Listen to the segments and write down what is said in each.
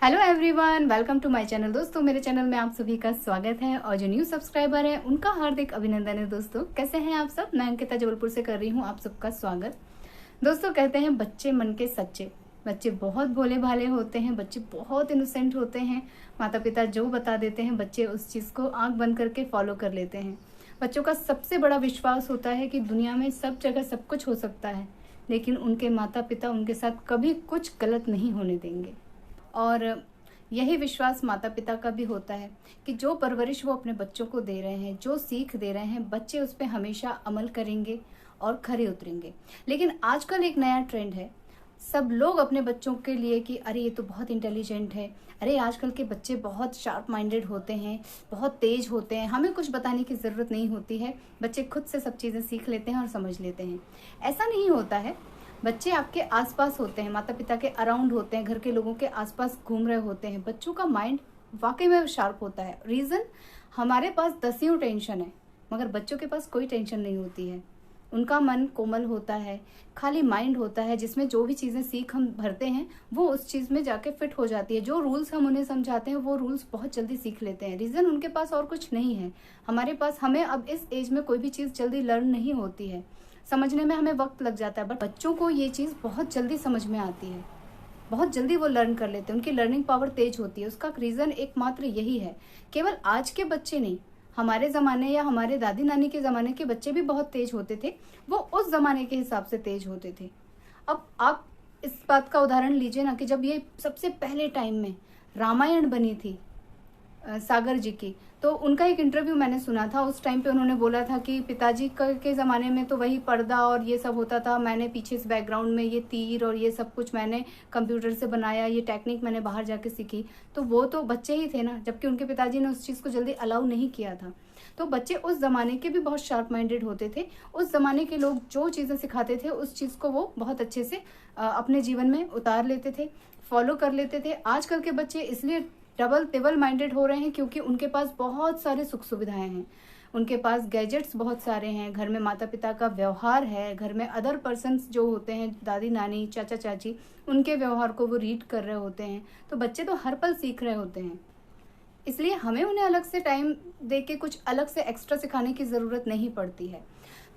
Hello everyone, welcome to my channel. दोस्तों, मेरे channel में आप सभी का स्वागत है और जो न्यू सब्सक्राइबर है उनका हार्दिक अभिनंदन है। दोस्तों, कैसे हैं आप सब? मैं अंकिता जबलपुर से कर रही हूँ आप सबका स्वागत। दोस्तों, कहते हैं बच्चे मन के सच्चे। बच्चे बहुत भोले भाले होते हैं, बच्चे बहुत इनोसेंट होते हैं। माता पिता जो बता देते हैं बच्चे उस चीज़ को आंख बंद करके फॉलो कर लेते हैं। बच्चों का सबसे बड़ा विश्वास होता है कि दुनिया में सब जगह सब कुछ हो सकता है, लेकिन उनके माता पिता उनके साथ कभी कुछ गलत नहीं होने देंगे। और यही विश्वास माता पिता का भी होता है कि जो परवरिश वो अपने बच्चों को दे रहे हैं, जो सीख दे रहे हैं, बच्चे उस पर हमेशा अमल करेंगे और खरे उतरेंगे। लेकिन आजकल एक नया ट्रेंड है, सब लोग अपने बच्चों के लिए कि अरे ये तो बहुत इंटेलिजेंट है, अरे आजकल के बच्चे बहुत शार्प माइंडेड होते हैं, बहुत तेज होते हैं, हमें कुछ बताने की ज़रूरत नहीं होती है, बच्चे खुद से सब चीज़ें सीख लेते हैं और समझ लेते हैं। ऐसा नहीं होता है। बच्चे आपके आसपास होते हैं, माता पिता के अराउंड होते हैं, घर के लोगों के आसपास घूम रहे होते हैं। बच्चों का माइंड वाकई में शार्प होता है। रीज़न, हमारे पास दसियों टेंशन है मगर बच्चों के पास कोई टेंशन नहीं होती है। उनका मन कोमल होता है, खाली माइंड होता है जिसमें जो भी चीज़ें सीख हम भरते हैं वो उस चीज़ में जाके फिट हो जाती है। जो रूल्स हम उन्हें समझाते हैं वो रूल्स बहुत जल्दी सीख लेते हैं। रीज़न, उनके पास और कुछ नहीं है। हमारे पास, हमें अब इस एज में कोई भी चीज़ जल्दी लर्न नहीं होती है, समझने में हमें वक्त लग जाता है। बट बच्चों को ये चीज़ बहुत जल्दी समझ में आती है, बहुत जल्दी वो लर्न कर लेते हैं, उनकी लर्निंग पावर तेज होती है। उसका रीज़न एकमात्र यही है। केवल आज के बच्चे नहीं, हमारे ज़माने या हमारे दादी नानी के ज़माने के बच्चे भी बहुत तेज होते थे। वो उस ज़माने के हिसाब से तेज होते थे। अब आप इस बात का उदाहरण लीजिए ना कि जब ये सबसे पहले टाइम में रामायण बनी थी सागर जी की, तो उनका एक इंटरव्यू मैंने सुना था। उस टाइम पे उन्होंने बोला था कि पिताजी के ज़माने में तो वही पर्दा और ये सब होता था, मैंने पीछे इस बैकग्राउंड में ये तीर और ये सब कुछ मैंने कंप्यूटर से बनाया, ये टेक्निक मैंने बाहर जाके सीखी। तो वो तो बच्चे ही थे ना, जबकि उनके पिताजी ने उस चीज़ को जल्दी अलाउ नहीं किया था। तो बच्चे उस ज़माने के भी बहुत शार्प माइंडेड होते थे। उस ज़माने के लोग जो चीज़ें सिखाते थे उस चीज़ को वो बहुत अच्छे से अपने जीवन में उतार लेते थे, फॉलो कर लेते थे। आजकल के बच्चे इसलिए डबल टिबल माइंडेड हो रहे हैं क्योंकि उनके पास बहुत सारे सुख सुविधाएं हैं, उनके पास गैजेट्स बहुत सारे हैं, घर में माता पिता का व्यवहार है, घर में अदर पर्सन्स जो होते हैं, दादी नानी चाचा चाची, उनके व्यवहार को वो रीड कर रहे होते हैं। तो बच्चे तो हर पल सीख रहे होते हैं, इसलिए हमें उन्हें अलग से टाइम दे के कुछ अलग से एक्स्ट्रा सिखाने की ज़रूरत नहीं पड़ती है।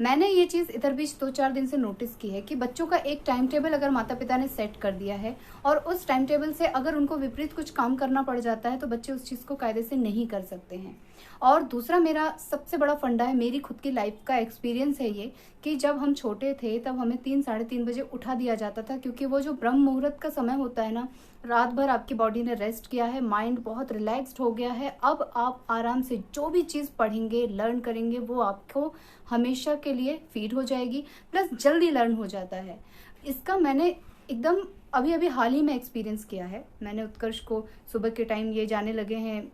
मैंने ये चीज़ इधर बीच 2-4 दिन से नोटिस की है कि बच्चों का एक टाइम टेबल अगर माता पिता ने सेट कर दिया है और उस टाइम टेबल से अगर उनको विपरीत कुछ काम करना पड़ जाता है तो बच्चे उस चीज़ को कायदे से नहीं कर सकते हैं। और दूसरा, मेरा सबसे बड़ा फंडा है, मेरी खुद की लाइफ का एक्सपीरियंस है ये, कि जब हम छोटे थे तब हमें 3-3:30 बजे उठा दिया जाता था, क्योंकि वो जो ब्रह्म मुहूर्त का समय होता है ना, रात भर आपकी बॉडी ने रेस्ट किया है, माइंड बहुत रिलैक्स्ड हो गया है, अब आप आराम से जो भी चीज़ पढ़ेंगे, लर्न करेंगे, वो आपको हमेशा के लिए फीड हो जाएगी, प्लस जल्दी लर्न हो जाता है। इसका मैंने एकदम अभी अभी हाल ही में एक्सपीरियंस किया है। मैंने उत्कर्ष को सुबह के टाइम, ये जाने लगे हैं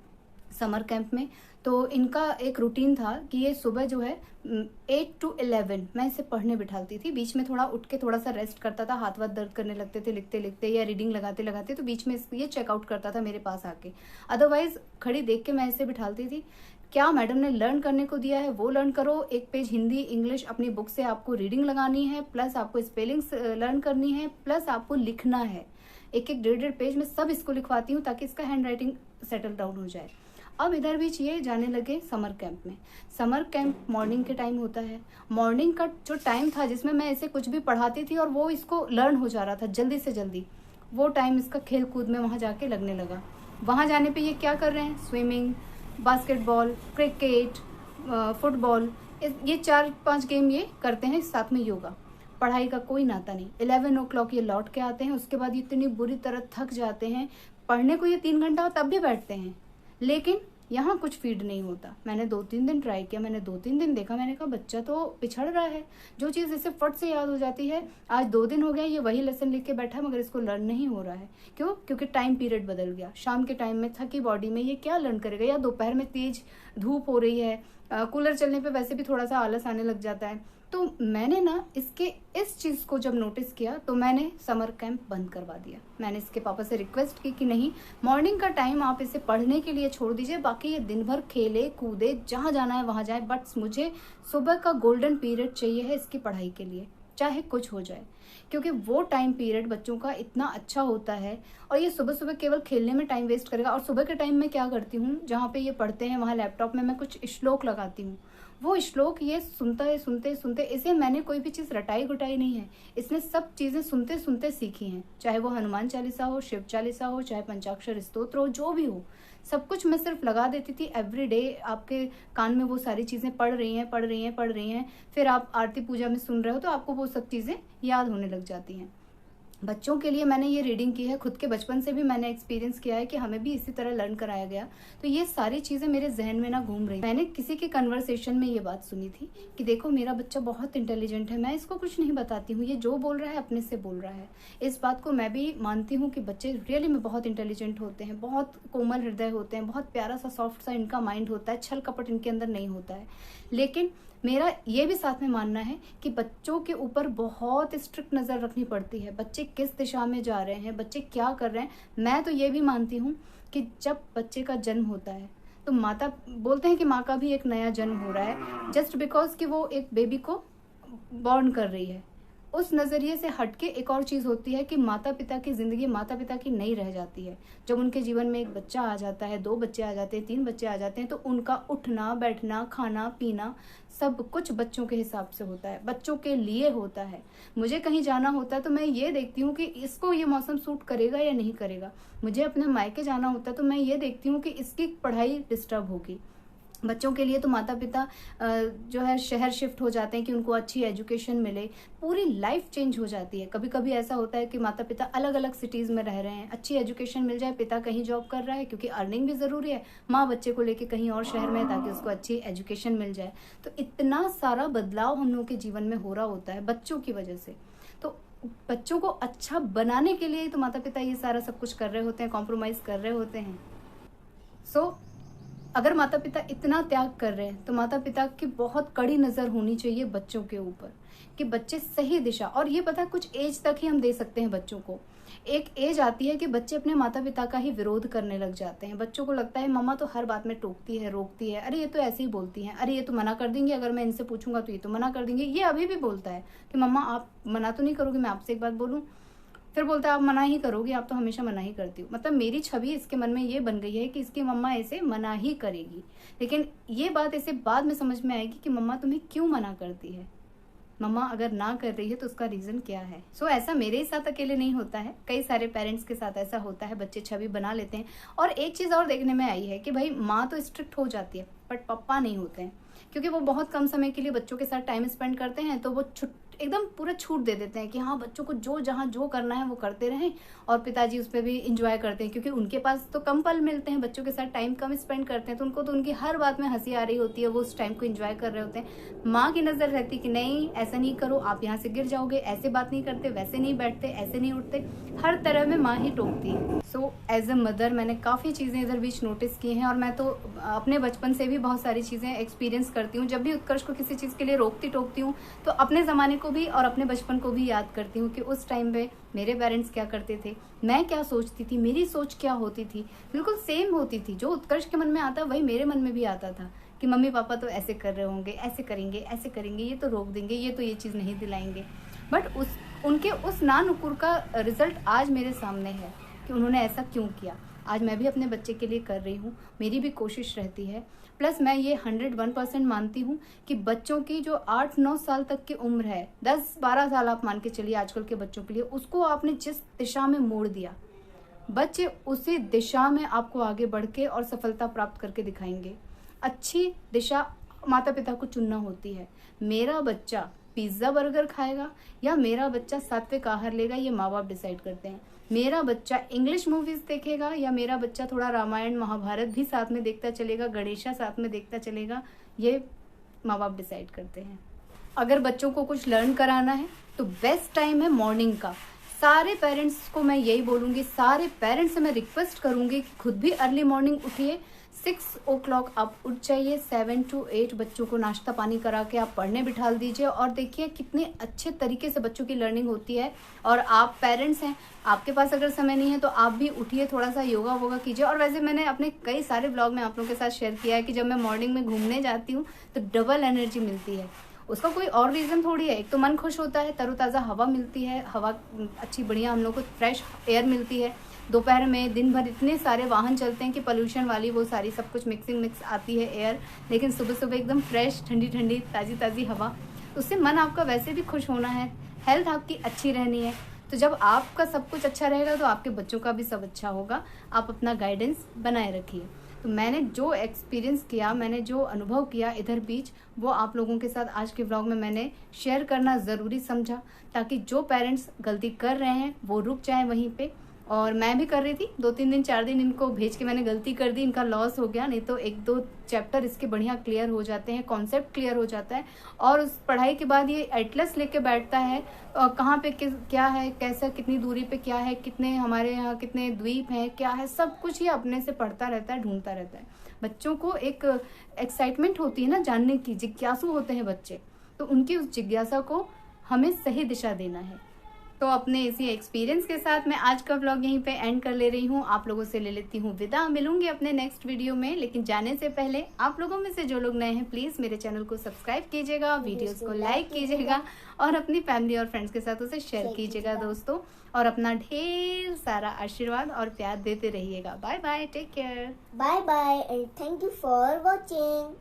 समर कैंप में, तो इनका एक रूटीन था कि ये सुबह जो है 8 to 11 मैं इसे पढ़ने बिठाती थी। बीच में थोड़ा उठ के थोड़ा सा रेस्ट करता था, हाथ वाथ दर्द करने लगते थे लिखते लिखते या रीडिंग लगाते लगाते, तो बीच में ये चेकआउट करता था मेरे पास आके। अदरवाइज खड़ी देख के मैं इसे बिठाती थी। क्या मैडम ने लर्न करने को दिया है वो लर्न करो। एक पेज हिंदी इंग्लिश अपनी बुक से आपको रीडिंग लगानी है, प्लस आपको स्पेलिंग्स लर्न करनी है, प्लस आपको लिखना है। एक एक 1.5 पेज में सब इसको लिखवाती हूँ ताकि इसका हैंड राइटिंग सेटल डाउन हो जाए। अब इधर बीच ये जाने लगे समर कैंप में। समर कैंप मॉर्निंग के टाइम होता है। मॉर्निंग का जो टाइम था जिसमें मैं इसे कुछ भी पढ़ाती थी और वो इसको लर्न हो जा रहा था जल्दी से जल्दी, वो टाइम इसका खेल कूद में वहाँ जाके लगने लगा। वहाँ जाने पे ये क्या कर रहे हैं, स्विमिंग, बास्केटबॉल, क्रिकेट, फुटबॉल, ये 4-5 गेम ये करते हैं, साथ में योगा। पढ़ाई का कोई नाता नहीं। 11 o'clock ये लौट के आते हैं। उसके बाद इतनी बुरी तरह थक जाते हैं, पढ़ने को ये 3 घंटा तब भी बैठते हैं, लेकिन यहाँ कुछ फीड नहीं होता। मैंने 2-3 दिन ट्राई किया, मैंने 2-3 दिन देखा, मैंने कहा बच्चा तो पिछड़ रहा है, जो चीज़ इसे फट से याद हो जाती है, आज 2 दिन हो गया ये वही लेसन लिख के बैठा है मगर इसको लर्न नहीं हो रहा है। क्यों? क्योंकि टाइम पीरियड बदल गया। शाम के टाइम में थकी बॉडी में ये क्या लर्न करेगा, या दोपहर में तेज धूप हो रही है, कूलर चलने पे वैसे भी थोड़ा सा आलस आने लग जाता है। तो मैंने ना इस चीज़ को जब नोटिस किया तो मैंने समर कैंप बंद करवा दिया। मैंने इसके पापा से रिक्वेस्ट की कि नहीं, मॉर्निंग का टाइम आप इसे पढ़ने के लिए छोड़ दीजिए, बाकी ये दिन भर खेले कूदे, जहाँ जाना है वहाँ जाए, बट मुझे सुबह का गोल्डन पीरियड चाहिए है इसकी पढ़ाई के लिए। चाहे कुछ हो जाए, क्योंकि वो टाइम पीरियड बच्चों का इतना अच्छा होता है। और ये सुबह सुबह केवल खेलने में टाइम वेस्ट करेगा। और सुबह के टाइम में क्या करती हूँ, जहाँ पे ये पढ़ते हैं वहाँ लैपटॉप में मैं कुछ श्लोक लगाती हूँ। वो श्लोक ये सुनते सुनते इसे मैंने कोई भी चीज़ रटाई गुटाई नहीं है, इसने सब चीज़ें सुनते सुनते सीखी हैं। चाहे वो हनुमान चालीसा हो, शिव चालीसा हो, चाहे पंचाक्षर स्तोत्र हो, जो भी हो, सब कुछ मैं सिर्फ लगा देती थी। एवरी डे आपके कान में वो सारी चीज़ें पढ़ रही हैं। फिर आप आरती पूजा में सुन रहे हो तो आपको वो सब चीज़ें याद होने लग जाती हैं। बच्चों के लिए मैंने ये रीडिंग की है, खुद के बचपन से भी मैंने एक्सपीरियंस किया है कि हमें भी इसी तरह लर्न कराया गया। तो ये सारी चीज़ें मेरे जहन में ना घूम रही। मैंने किसी के कन्वर्सेशन में ये बात सुनी थी कि देखो मेरा बच्चा बहुत इंटेलिजेंट है, मैं इसको कुछ नहीं बताती हूँ, ये जो बोल रहा है अपने से बोल रहा है। इस बात को मैं भी मानती हूँ कि बच्चे रियली में बहुत इंटेलिजेंट होते हैं, बहुत कोमल हृदय होते हैं, बहुत प्यारा सा सॉफ्ट सा इनका माइंड होता है, छल कपट इनके अंदर नहीं होता है। लेकिन मेरा ये भी साथ में मानना है कि बच्चों के ऊपर बहुत स्ट्रिक्ट नज़र रखनी पड़ती है। बच्चे किस दिशा में जा रहे हैं, बच्चे क्या कर रहे हैं। मैं तो ये भी मानती हूँ कि जब बच्चे का जन्म होता है तो माता बोलते हैं कि माँ का भी एक नया जन्म हो रहा है, जस्ट बिकॉज कि वो एक बेबी को बॉर्न कर रही है। उस नज़रिए से हटके एक और चीज़ होती है कि माता पिता की ज़िंदगी माता पिता की नहीं रह जाती है। जब उनके जीवन में एक बच्चा आ जाता है, 2 बच्चे आ जाते हैं, 3 बच्चे आ जाते हैं, तो उनका उठना बैठना खाना पीना सब कुछ बच्चों के हिसाब से होता है, बच्चों के लिए होता है। मुझे कहीं जाना होता है तो मैं ये देखती हूँ कि इसको ये मौसम सूट करेगा या नहीं करेगा। मुझे अपने मायके जाना होता है तो मैं ये देखती हूँ कि इसकी पढ़ाई डिस्टर्ब होगी। बच्चों के लिए तो माता पिता जो है शहर शिफ्ट हो जाते हैं कि उनको अच्छी एजुकेशन मिले, पूरी लाइफ चेंज हो जाती है। कभी कभी ऐसा होता है कि माता पिता अलग अलग सिटीज़ में रह रहे हैं, अच्छी एजुकेशन मिल जाए, पिता कहीं जॉब कर रहा है क्योंकि अर्निंग भी ज़रूरी है, माँ बच्चे को लेके कहीं और शहर में है ताकि उसको अच्छी एजुकेशन मिल जाए। तो इतना सारा बदलाव हम लोगों के जीवन में हो रहा होता है बच्चों की वजह से। तो बच्चों को अच्छा बनाने के लिए तो माता पिता ये सारा सब कुछ कर रहे होते हैं, कॉम्प्रोमाइज़ कर रहे होते हैं। अगर माता पिता इतना त्याग कर रहे हैं तो माता पिता की बहुत कड़ी नज़र होनी चाहिए बच्चों के ऊपर कि बच्चे सही दिशा। और ये पता है कुछ एज तक ही हम दे सकते हैं बच्चों को। एक एज आती है कि बच्चे अपने माता पिता का ही विरोध करने लग जाते हैं। बच्चों को लगता है मम्मा तो हर बात में टोकती है, रोकती है, अरे ये तो ऐसे ही बोलती हैं, अरे ये तो मना कर देंगे, अगर मैं इनसे पूछूंगा तो ये तो मना कर देंगे। ये अभी भी बोलता है कि मम्मा आप मना तो नहीं करोगे, मैं आपसे एक बात बोलूँ। फिर बोलता है आप मना ही करोगे, आप तो हमेशा मना ही करती हो। मतलब मेरी छवि इसके मन में ये बन गई है कि इसकी मम्मा इसे मना ही करेगी। लेकिन ये बात इसे बाद में समझ में आएगी कि मम्मा तुम्हें क्यों मना करती है, मम्मा अगर ना कर रही है तो उसका रीज़न क्या है। ऐसा मेरे ही साथ अकेले नहीं होता है, कई सारे पेरेंट्स के साथ ऐसा होता है, बच्चे छवि बना लेते हैं। और एक चीज़ और देखने में आई है कि भाई माँ तो स्ट्रिक्ट हो जाती है बट पापा नहीं होते हैं, क्योंकि वो बहुत कम समय के लिए बच्चों के साथ टाइम स्पेंड करते हैं। तो वो एकदम पूरा छूट दे देते हैं कि हाँ बच्चों को जो जहाँ जो करना है वो करते रहें। और पिताजी उस पर भी इंजॉय करते हैं क्योंकि उनके पास तो कम पल मिलते हैं, बच्चों के साथ टाइम कम स्पेंड करते हैं, तो उनको तो उनकी हर बात में हंसी आ रही होती है, वो उस टाइम को इंजॉय कर रहे होते हैं। माँ की नज़र रहती कि नहीं ऐसा नहीं करो, आप यहाँ से गिर जाओगे, ऐसे बात नहीं करते, वैसे नहीं बैठते, ऐसे नहीं उठते, हर तरह में माँ ही टोकती है। एज अ मदर मैंने काफ़ी चीज़ें इधर बीच नोटिस की हैं और मैं तो अपने बचपन से भी बहुत सारी चीज़ें एक्सपीरियंस करती हूँ। जब भी उत्कर्ष को किसी चीज़ के लिए रोकती टोकती हूँ तो अपने ज़माने को भी और अपने बचपन को भी याद करती हूँ कि उस टाइम पे मेरे पेरेंट्स क्या करते थे, मैं क्या सोचती थी, मेरी सोच क्या होती थी, बिल्कुल सेम होती थी। जो उत्कर्ष के मन में आता वही मेरे मन में भी आता था कि मम्मी पापा तो ऐसे कर रहे होंगे, ऐसे करेंगे, ये तो रोक देंगे, ये तो ये चीज़ नहीं दिलाएंगे। बट उनके उस ना नुकुर का रिजल्ट आज मेरे सामने है कि उन्होंने ऐसा क्यों किया। आज मैं भी अपने बच्चे के लिए कर रही हूँ, मेरी भी कोशिश रहती है। प्लस मैं ये 101% मानती हूँ कि बच्चों की जो 8-9 साल तक की उम्र है, 10-12 साल आप मान के चलिए आजकल के बच्चों के लिए, उसको आपने जिस दिशा में मोड़ दिया, बच्चे उसी दिशा में आपको आगे बढ़ के और सफलता प्राप्त करके दिखाएंगे। अच्छी दिशा माता पिता को चुनना होती है। मेरा बच्चा पिज्ज़ा बर्गर खाएगा या मेरा बच्चा सात्विक आहार लेगा, ये माँ बाप डिसाइड करते हैं। मेरा बच्चा इंग्लिश मूवीज़ देखेगा या मेरा बच्चा थोड़ा रामायण महाभारत भी साथ में देखता चलेगा, गणेशा साथ में देखता चलेगा, ये माँ बाप डिसाइड करते हैं। अगर बच्चों को कुछ लर्न कराना है तो बेस्ट टाइम है मॉर्निंग का। सारे पेरेंट्स को मैं यही बोलूँगी, सारे पेरेंट्स से मैं रिक्वेस्ट करूँगी कि खुद भी अर्ली मॉर्निंग उठिए। 6 o'clock आप उठ जाइए, 7 to 8 बच्चों को नाश्ता पानी करा के आप पढ़ने बिठा दीजिए और देखिए कितने अच्छे तरीके से बच्चों की लर्निंग होती है। और आप पेरेंट्स हैं, आपके पास अगर समय नहीं है तो आप भी उठिए, थोड़ा सा योगा वोगा कीजिए। और वैसे मैंने अपने कई सारे ब्लॉग में आप लोगों के साथ शेयर किया है कि जब मैं मॉर्निंग में घूमने जाती हूँ तो डबल एनर्जी मिलती है। उसका कोई और रीज़न थोड़ी है। एक तो मन खुश होता है, तरोताज़ा हवा मिलती है, हवा अच्छी बढ़िया हम लोग को फ्रेश एयर मिलती है। दोपहर में दिन भर इतने सारे वाहन चलते हैं कि पोल्यूशन वाली वो सारी सब कुछ मिक्स आती है एयर, लेकिन सुबह सुबह एकदम फ्रेश ठंडी ठंडी ताज़ी ताज़ी हवा, उससे मन आपका वैसे भी खुश होना है, हेल्थ आपकी अच्छी रहनी है। तो जब आपका सब कुछ अच्छा रहेगा तो आपके बच्चों का भी सब अच्छा होगा। आप अपना गाइडेंस बनाए रखिए। तो मैंने जो एक्सपीरियंस किया, मैंने जो अनुभव किया इधर बीच, वो आप लोगों के साथ आज के व्लॉग में मैंने शेयर करना ज़रूरी समझा, ताकि जो पेरेंट्स गलती कर रहे हैं वो रुक जाएं वहीं पे। और मैं भी कर रही थी, 2-3 दिन 4 दिन इनको भेज के मैंने गलती कर दी, इनका लॉस हो गया। नहीं तो 1-2 चैप्टर इसके बढ़िया क्लियर हो जाते हैं, कॉन्सेप्ट क्लियर हो जाता है, और उस पढ़ाई के बाद ये एटलस लेके बैठता है कहाँ पे क्या है, कैसा, कितनी दूरी पे क्या है, कितने हमारे यहाँ कितने द्वीप हैं, क्या है, सब कुछ ये अपने से पढ़ता रहता है, ढूंढता रहता है। बच्चों को एक एक्साइटमेंट होती है ना जानने की, जिज्ञासु होते हैं बच्चे, तो उनकी उस जिज्ञासा को हमें सही दिशा देना है। तो अपने इसी एक्सपीरियंस के साथ मैं आज का व्लॉग यहीं पे एंड कर ले रही हूँ। आप लोगों से ले लेती हूँ विदा, मिलूंगी अपने नेक्स्ट वीडियो में। लेकिन जाने से पहले आप लोगों में से जो लोग नए हैं प्लीज़ मेरे चैनल को सब्सक्राइब कीजिएगा, वीडियोस को लाइक कीजिएगा और अपनी फैमिली और फ्रेंड्स के साथ उसे शेयर कीजिएगा दोस्तों। और अपना ढेर सारा आशीर्वाद और प्यार देते रहिएगा। Bye bye, take care, bye bye and thank you for watching.